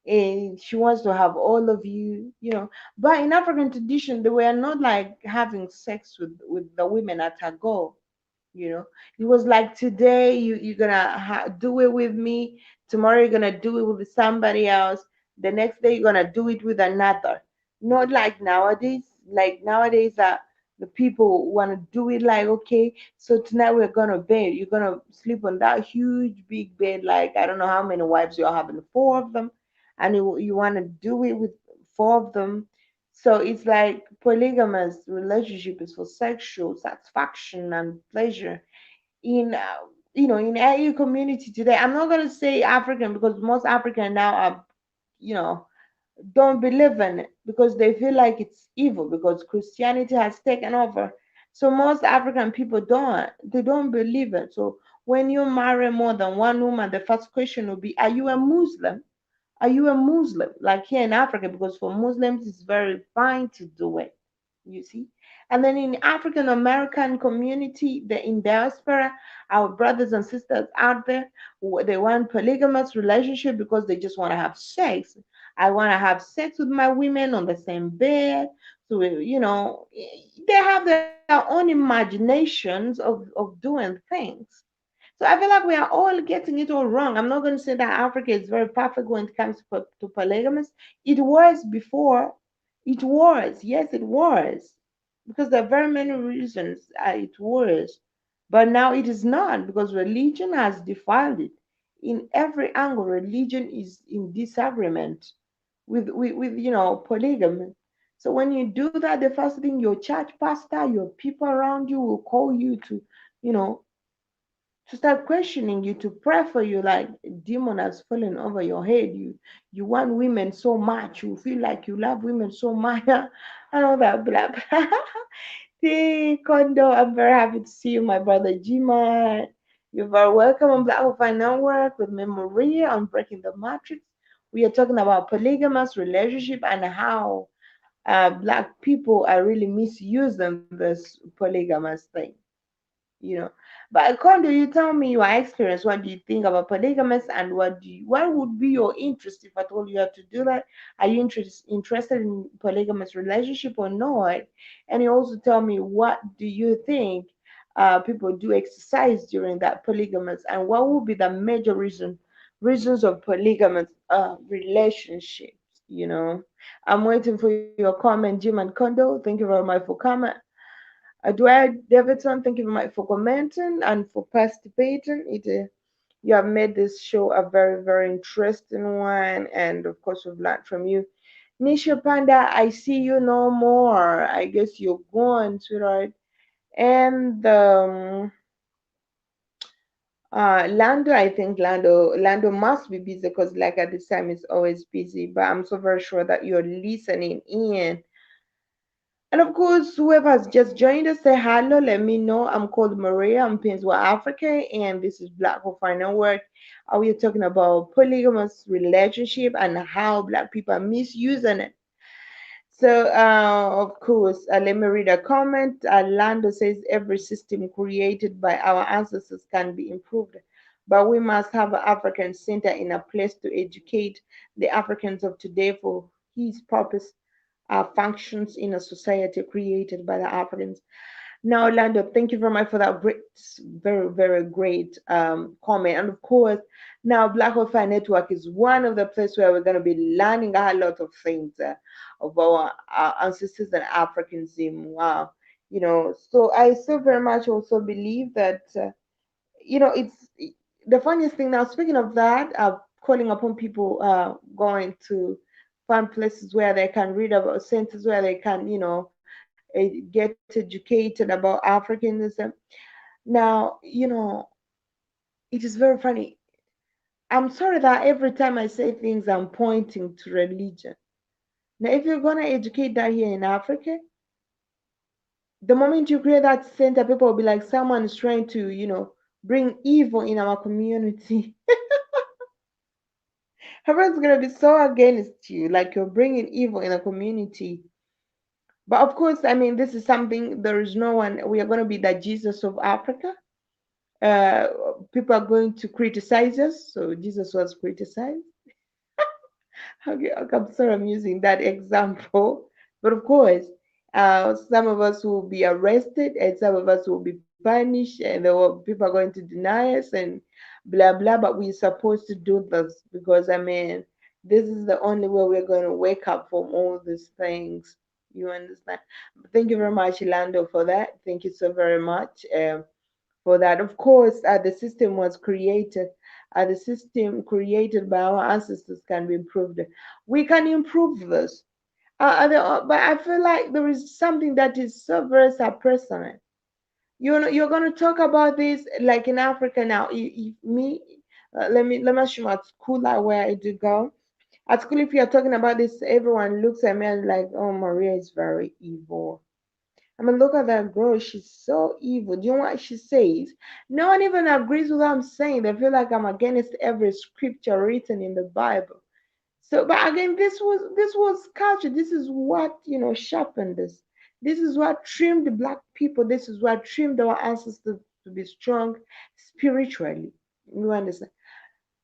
and she wants to have all of you, you know. But in African tradition, they were not like having sex with the women at a go, you know. It was like, today you're gonna do it with me, tomorrow you're gonna do it with somebody else, the next day you're gonna do it with another. Not like nowadays. Like nowadays, the people want to do it like, okay, so tonight we're gonna bed, you're gonna sleep on that huge big bed, like I don't know how many wives you're having, four of them, and you want to do it with four of them. So it's like polygamous relationship is for sexual satisfaction and pleasure. In in our community today, I'm not gonna say African, because most African now are, you know, don't believe in it because they feel like it's evil, because Christianity has taken over. So most African people don't believe it. So when you marry more than one woman, the first question will be, are you a Muslim? Are you a Muslim? Like here in Africa, because for Muslims it's very fine to do it. You see? And then in African American community, the in diaspora, our brothers and sisters out there, they want polygamous relationship because they just want to have sex. I want to have sex with my women on the same bed. So they have their own imaginations of doing things. So I feel like we are all getting it all wrong. I'm not going to say that Africa is very perfect when it comes to polygamous. It was before. It was. Yes, it was. Because there are very many reasons it was. But now it is not, because religion has defiled it. In every angle, religion is in disagreement with polygamy. So when you do that, the first thing, your church pastor, your people around you will call you you know, to start questioning you, to pray for you, like a demon has fallen over your head. You want women so much, you feel like you love women so much, and all that blah blah. See, Kondo, I'm very happy to see you, my brother Jima. You're very welcome on Black Open Network with me, Maria, on Breaking the Matrix. We are talking about polygamous relationship and how black people are really misusing this polygamous thing, you know. But Kondo, you tell me your experience. What do you think about polygamous, and what would be your interest if I told you how to do that? Are you interested in polygamous relationship or not? And you also tell me, what do you think people do exercise during that polygamous, and what would be the major reasons of polygamous relationships? You know, I'm waiting for your comment, Jim and Kondo. Thank you very much for comment. Dwight Davidson, thank you very much for commenting and for participating. You have made this show a very, very interesting one, and of course, we've learned from you. Nisha Panda, I see you no more. I guess you're gone, sweetheart. And Lando, I think Lando must be busy, because, like, at this time, it's always busy. But I'm so very sure that you're listening in. And of course, whoever has just joined us, say hello. Let me know. I'm called Maria. I'm Painsville, Africa, and this is Black Hole Final Work. We are talking about polygamous relationship and how Black people are misusing it. So, of course, let me read a comment. Lando says every system created by our ancestors can be improved, but we must have an African center in a place to educate the Africans of today for his purpose functions in a society created by the Africans. Now, Orlando, thank you very much for that great, very, very great comment. And of course, now Black Wi-Fi Network is one of the places where we're going to be learning a lot of things of our ancestors and Africanism. Wow. So I so very much also believe that, it's the funniest thing. Now, speaking of that, calling upon people going to find places where they can read about centers where they can, get educated about Africanism. Now, it is very funny. I'm sorry that every time I say things, I'm pointing to religion. Now, if you're gonna educate that here in Africa, the moment you create that center, people will be like, someone is trying to, bring evil in our community. Everyone's gonna be so against you, like you're bringing evil in a community. But of course, I mean, this is something. There is no one. We are gonna be the Jesus of Africa. Uh, People are going to criticize us. So Jesus was criticized. Okay, I'm sorry I'm using that example. But of course, some of us will be arrested and some of us will be punished, and people are going to deny us and blah blah. But we're supposed to do this because, I mean, this is the only way we're going to wake up from all these things. You understand? Thank you very much, Lando, for that. Thank you so very much. For that. Of course, the system was created. The system created by our ancestors can be improved. We can improve this. But I feel like there is something that is so very suppressing. You know, you're going to talk about this like in Africa now. Me, let me assume at school like where I do go. At school, if you're talking about this, everyone looks at me and like, oh, Maria is very evil. I mean, look at that girl. She's so evil. Do you know what she says? No one even agrees with what I'm saying. They feel like I'm against every scripture written in the Bible. So, but again, this was culture. This is what sharpened us. This is what trimmed black people. This is what trimmed our ancestors to be strong spiritually. You understand?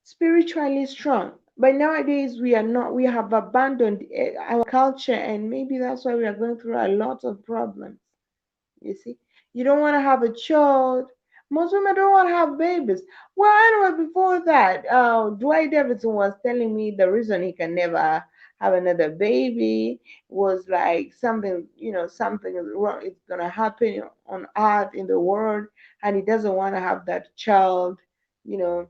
Spiritually strong. But nowadays we are not. We have abandoned our culture, and maybe that's why we are going through a lot of problems. You see, you don't want to have a child. Most women don't want to have babies. Well, anyway, before that, Dwight Davidson was telling me the reason he can never have another baby was like something, something is wrong. It's gonna happen on Earth in the world, and he doesn't want to have that child, you know,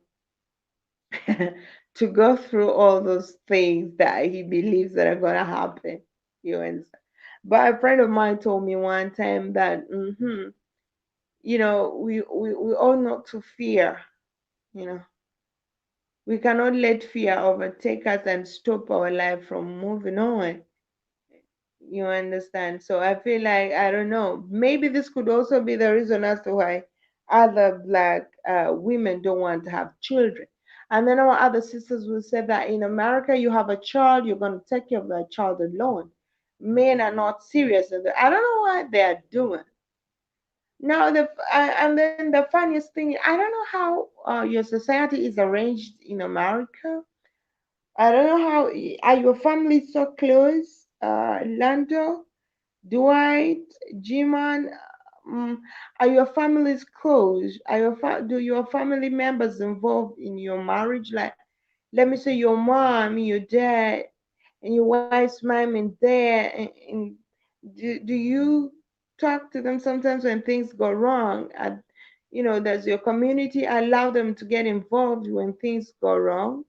to go through all those things that he believes that are gonna happen. You understand? But a friend of mine told me one time that we ought not to fear. You know, we cannot let fear overtake us and stop our life from moving on. You understand? So I feel like, I don't know, maybe this could also be the reason as to why other black women don't want to have children. And then our other sisters will say that in America, you have a child, you're going to take care of that child alone. Men are not serious. I don't know what they are doing. Now, and then the funniest thing, I don't know how your society is arranged in America. I don't know how are your families so close. Lando, Dwight, Jiman, um, are your families close? Do your family members involved in your marriage? Like, let me say, your mom, your dad, and your wife's mom and dad, and do you talk to them sometimes when things go wrong? Does your community allow them to get involved when things go wrong?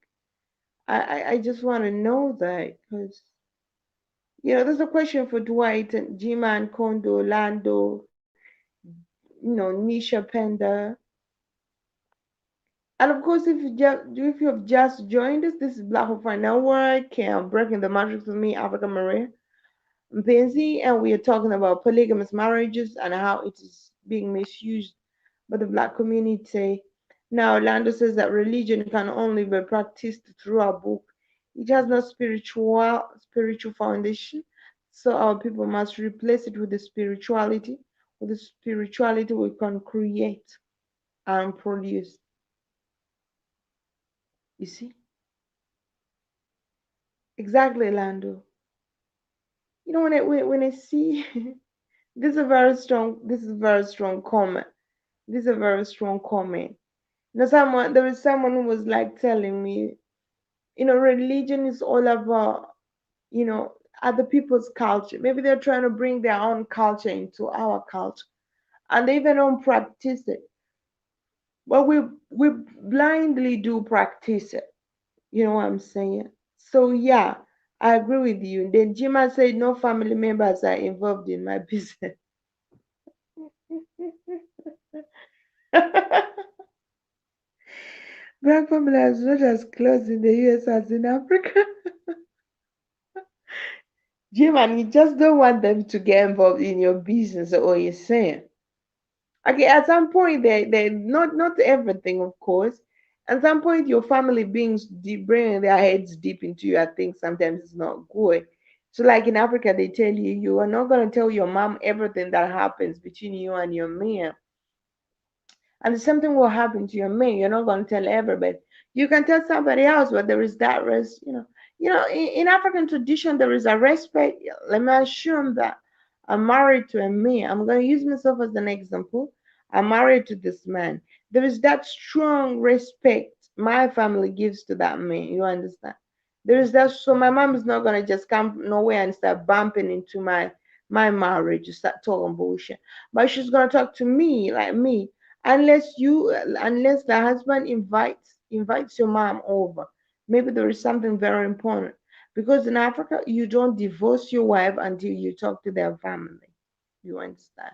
I just want to know that because there's a question for Dwight and G-Man, Kondo, Lando, Nisha Penda. And of course, if you have just joined us, this is Black Hole Network. Breaking the Matrix with me, Africa Maria Benzi, and we are talking about polygamous marriages and how it is being misused by the black community. Now, Orlando says that religion can only be practiced through a book. It has no spiritual foundation, so our people must replace it with the spirituality. With the spirituality, we can create and produce. You see, exactly, Lando. When I see this is a very strong comment. This is a very strong comment. There is someone who was like telling me, religion is all about, other people's culture. Maybe they're trying to bring their own culture into our culture, and they even don't practice it. But we blindly do practice it. You know what I'm saying? So yeah, I agree with you. Then Jima said no family members are involved in my business. Black family is not as close in the US as in Africa. Jim, and you just don't want them to get involved in your business or you're saying. Okay, at some point they not everything, of course. At some point, your family beings deep, bringing their heads deep into you, I think sometimes it's not good. So, like in Africa, they tell you you are not going to tell your mom everything that happens between you and your man, and the same thing will happen to your mate. You're not going to tell everybody. You can tell somebody else, but there is that in African tradition, there is a respect. Let me assume that I'm married to a man. I'm going to use myself as an example. I'm married to this man. There is that strong respect my family gives to that man. You understand? There is that. So my mom is not going to just come nowhere and start bumping into my marriage, start talking bullshit. But she's going to talk to me like me, unless the husband invites your mom over. Maybe there is something very important, because in Africa you don't divorce your wife until you talk to their family. You understand?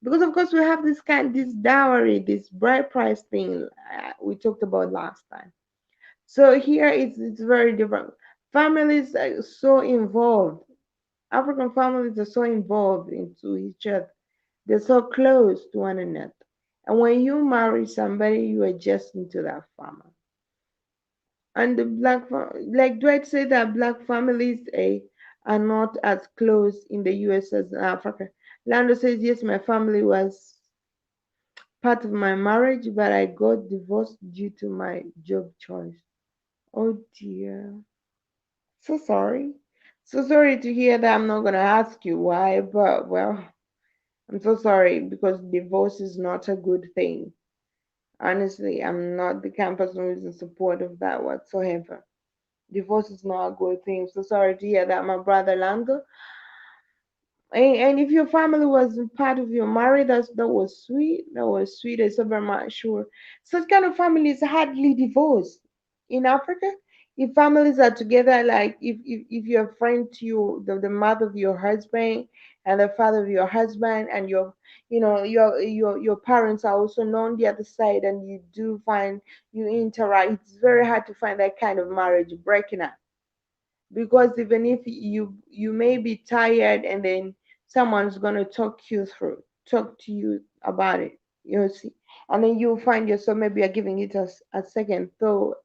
Because of course we have this dowry, this bride price thing we talked about last time. So here it's very different. Families are so involved. African families are so involved into each other. They're so close to one another. And when you marry somebody, you adjust into that family. And like Dwight said that black families are not as close in the US as in Africa. Lando says, yes, my family was part of my marriage, but I got divorced due to my job choice. Oh dear. So sorry. So sorry to hear that. I'm not going to ask you why, but well, I'm so sorry because divorce is not a good thing. Honestly, I'm not the kind of person who is in support of that whatsoever. Divorce is not a good thing. So sorry to hear that, my brother Lando. And if your family was part of your marriage, that was sweet. That was sweet. I'm so very much sure. Such kind of families hardly divorce. In Africa, if families are together, like if you're a friend to the mother of your husband and the father of your husband, and your parents are also known the other side, and you do find you interact, it's very hard to find that kind of marriage breaking up, because even if you may be tired, and then someone's going to talk to you about it, see, and then you'll find yourself, maybe you're giving it a second thought.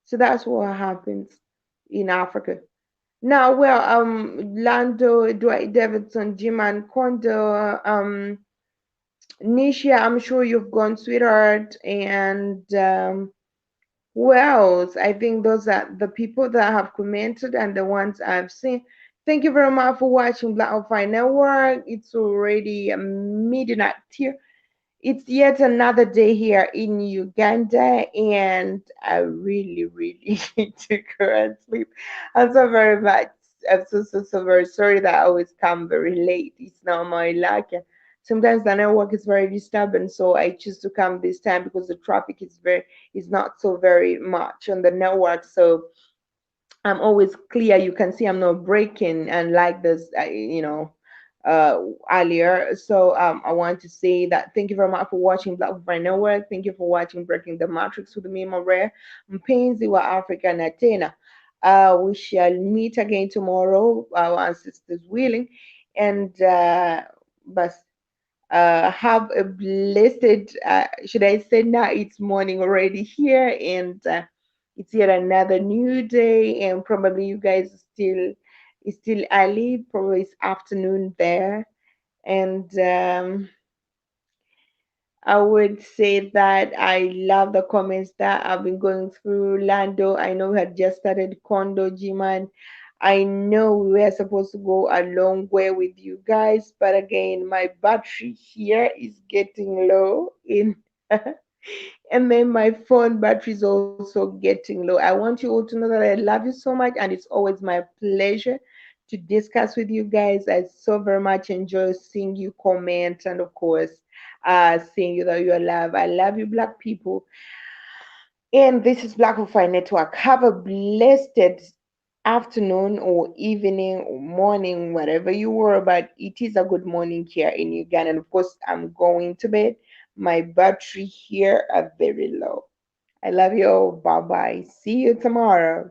So that's what happens in Africa. Now, well, Lando, Dwight Davidson, Jim and Kondo, Nisha, I'm sure you've gone, sweetheart, and who else? I think those are the people that have commented and the ones I've seen. Thank you very much for watching Black of Fire Network. It's already midnight here. It's yet another day here in Uganda, and I really, really need to go and sleep. I'm so very much, I'm so very sorry that I always come very late. It's not my luck. Sometimes the network is very disturbing, so I choose to come this time because the traffic is not so very much on the network. So I'm always clear. You can see I'm not breaking and like this, uh, earlier. So I want to say that thank you very much for watching Black Friday Network. Thank you for watching Breaking the Matrix with me, Maria Mpenzi wa Africa na tena. We shall meet again tomorrow, our ancestors willing. And but have a blessed, should I say now it's morning already here, and it's yet another new day, and probably you guys it's still early, probably it's afternoon there. And I would say that I love the comments that I've been going through. Lando, I know we had just started Kondo, Jiman. I know we were supposed to go a long way with you guys, but again, my battery here is getting low in and then my phone battery is also getting low. I want you all to know that I love you so much, and it's always my pleasure to discuss with you guys. I so very much enjoy seeing you comment, and of course, seeing you that you are love. I love you, Black people. And this is Black Wi-Fi Network. Have a blessed afternoon or evening or morning, whatever you were, but it is a good morning here in Uganda. And of course, I'm going to bed. My battery here are very low. I love you all. Bye bye. See you tomorrow.